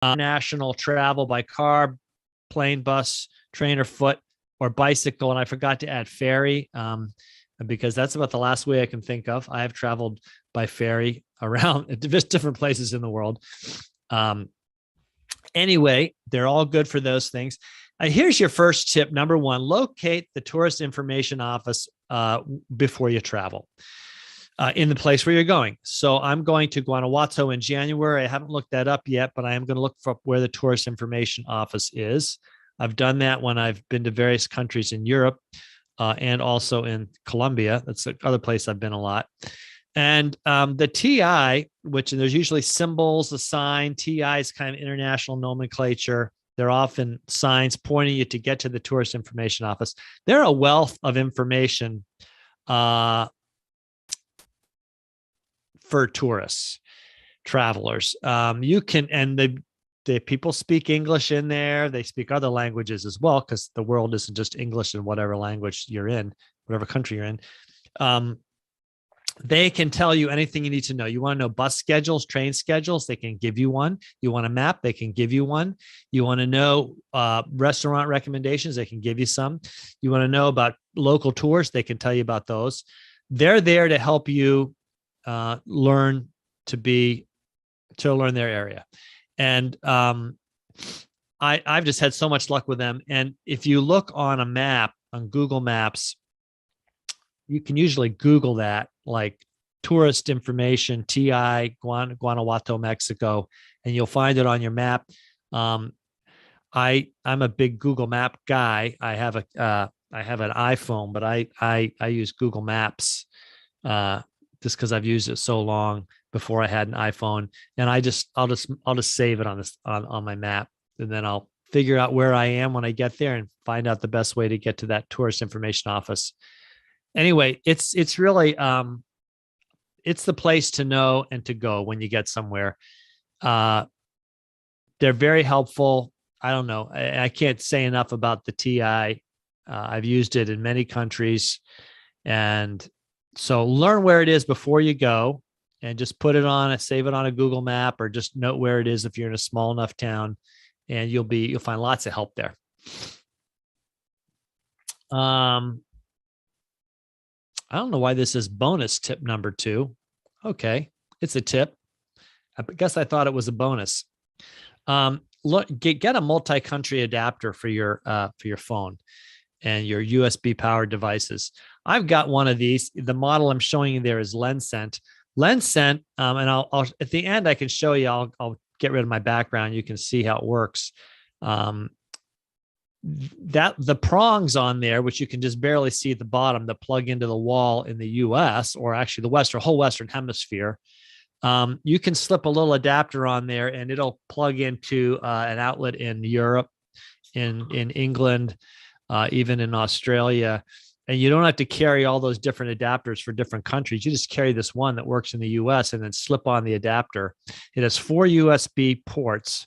National travel by car, plane, bus, train, or foot, or bicycle. And I forgot to add ferry, because that's about the last way I can think of. I have traveled by ferry around different places in the world. Anyway, they're all good for those things. Here's your first tip. Number one, locate the tourist information office before you travel. In the place where you're going. So I'm going to Guanajuato in January. I haven't looked that up yet, but I am going to look for where the tourist information office is. I've done that when I've been to various countries in Europe and also in Colombia. That's the other place I've been a lot. And the TI, which there's usually symbols, a sign. TI is kind of international nomenclature. They're often signs pointing you to get to the tourist information office. They're a wealth of information for tourists, travelers. You can, and the people speak English in there. They speak other languages as well, because the world isn't just English in whatever language you're in, whatever country you're in. They can tell you anything you need to know. You want to know bus schedules, train schedules, they can give you one. You want a map, they can give you one. You want to know restaurant recommendations, they can give you some. You want to know about local tours, they can tell you about those. They're there to help you learn their area. And I've just had so much luck with them. And if you look on a map, on Google Maps, you can usually Google that, like tourist information, TI, Guanajuato, Mexico, and you'll find it on your map. I'm a big Google Map guy. I have an iPhone, but I use Google Maps just because I've used it so long before I had an iPhone. And I'll just save it on my map, and then I'll figure out where I am when I get there and find out the best way to get to that tourist information office. Anyway, it's really it's the place to know and to go when you get somewhere. They're very helpful. I don't know. I can't say enough about the TI. I've used it in many countries. And so learn where it is before you go, and just put it on save it on a Google map, or just note where it is if you're in a small enough town, and you'll find lots of help there. I don't know why this is bonus tip number 2. Okay, it's a tip. I guess I thought it was a bonus. Look, get a multi-country adapter for your phone and your USB powered devices. I've got one of these. The model I'm showing you there is LensSent. LensSent, and I'll at the end I can show you. I'll get rid of my background. You can see how it works. That the prongs on there, which you can just barely see at the bottom, that plug into the wall in the US, or actually the whole Western hemisphere. You can slip a little adapter on there, and it'll plug into an outlet in Europe, in England, even in Australia. And you don't have to carry all those different adapters for different countries. You just carry this one that works in the US and then slip on the adapter. It has 4 USB ports.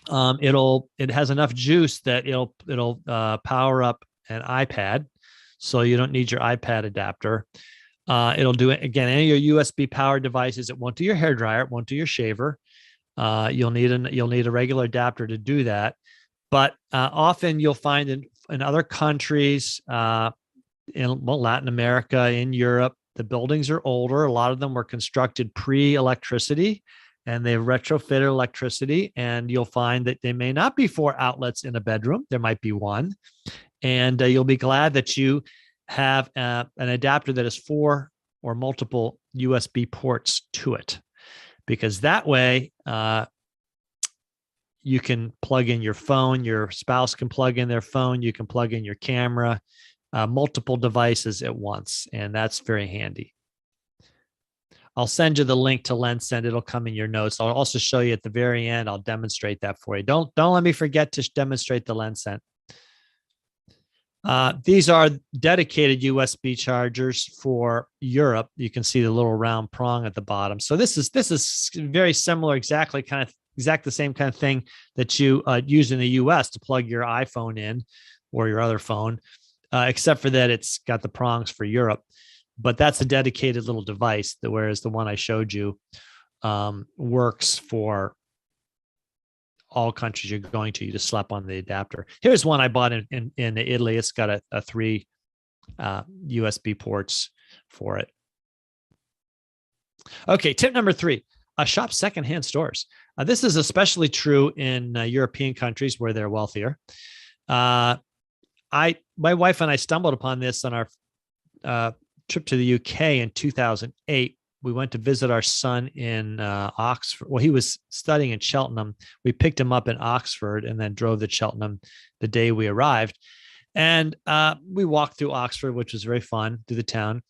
It has enough juice that it'll power up an iPad, so you don't need your iPad adapter. It'll do it again. Any of your USB powered devices. It won't do your hairdryer. It won't do your shaver. You'll need a regular adapter to do that. But often you'll find in other countries, in Latin America, in Europe, the buildings are older. A lot of them were constructed pre-electricity, and they've retrofitted electricity. And you'll find that they may not be 4 outlets in a bedroom. There might be 1. And you'll be glad that you have an adapter that has 4 or multiple USB ports to it, because that way you can plug in your phone, your spouse can plug in their phone, you can plug in your camera, multiple devices at once, and that's very handy. I'll send you the link to LensSent. It'll come in your notes. I'll also show you at the very end. I'll demonstrate that for you. Don't let me forget to demonstrate the LensSent. These are dedicated USB chargers for Europe. You can see the little round prong at the bottom. So this is very similar, exactly the same kind of thing that you use in the US to plug your iPhone in or your other phone, except for that it's got the prongs for Europe. But that's a dedicated little device, whereas the one I showed you works for all countries you're going to. You just slap on the adapter. Here's one I bought in Italy. It's got a 3 USB ports for it. Okay, tip number 3, shop secondhand stores. This is especially true in European countries where they're wealthier. My wife and I stumbled upon this on our trip to the UK in 2008. We went to visit our son in Oxford. Well, he was studying in Cheltenham. We picked him up in Oxford and then drove to Cheltenham the day we arrived. And we walked through Oxford, which was very fun, through the town.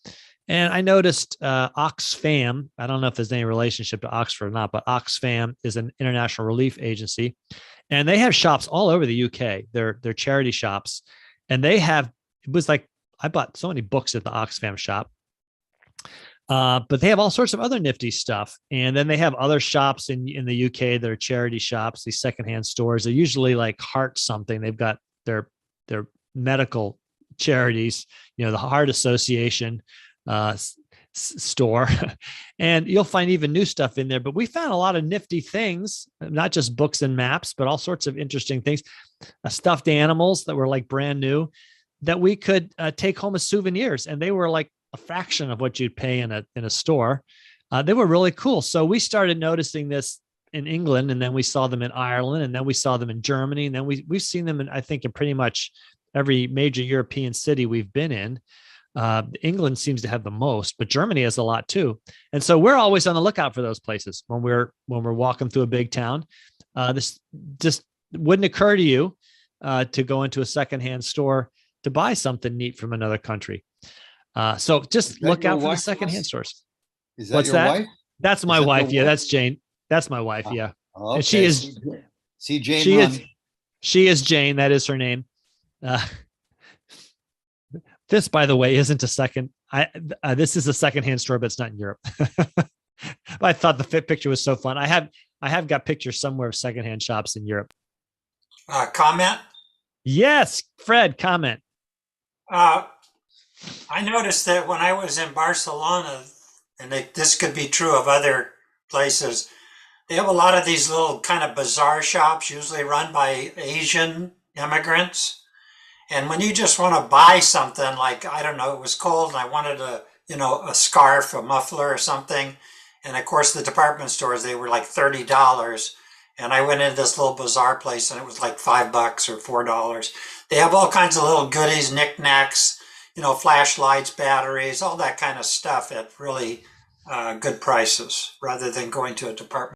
And I noticed Oxfam. I don't know if there's any relationship to Oxford or not, but Oxfam is an international relief agency. And they have shops all over the UK. They're charity shops. And they have, it was like, I bought so many books at the Oxfam shop. But they have all sorts of other nifty stuff. And then they have other shops in the UK that are charity shops, these secondhand stores. They're usually like Heart something. They've got their medical charities, the Heart Association store. And you'll find even new stuff in there. But we found a lot of nifty things, not just books and maps, but all sorts of interesting things. Stuffed animals that were like brand new that we could take home as souvenirs. And they were like a fraction of what you'd pay in a store. They were really cool. So we started noticing this in England, and then we saw them in Ireland, and then we saw them in Germany, and then we've seen them in, I think, in pretty much every major European city we've been in. England seems to have the most, but Germany has a lot too. And so we're always on the lookout for those places when we're walking through a big town. This just wouldn't occur to you to go into a secondhand store to buy something neat from another country. So just look out for the secondhand stores. Is that What's your that? wife? That's my wife. Yeah, that's Jane. That's my wife. Yeah. Okay. And she is. See Jane. She is Jane. That is her name. This, by the way, isn't a second. This is a secondhand store, but it's not in Europe. I thought the picture was so fun. I have got pictures somewhere of secondhand shops in Europe. Comment? Yes, Fred, comment. I noticed that when I was in Barcelona, and this could be true of other places, they have a lot of these little kind of bazaar shops, usually run by Asian immigrants. And when you just want to buy something, like, I don't know, it was cold and I wanted a scarf, a muffler or something. And of course, the department stores, they were like $30. And I went into this little bazaar place and it was like $5 or $4. They have all kinds of little goodies, knickknacks, flashlights, batteries, all that kind of stuff at really good prices rather than going to a department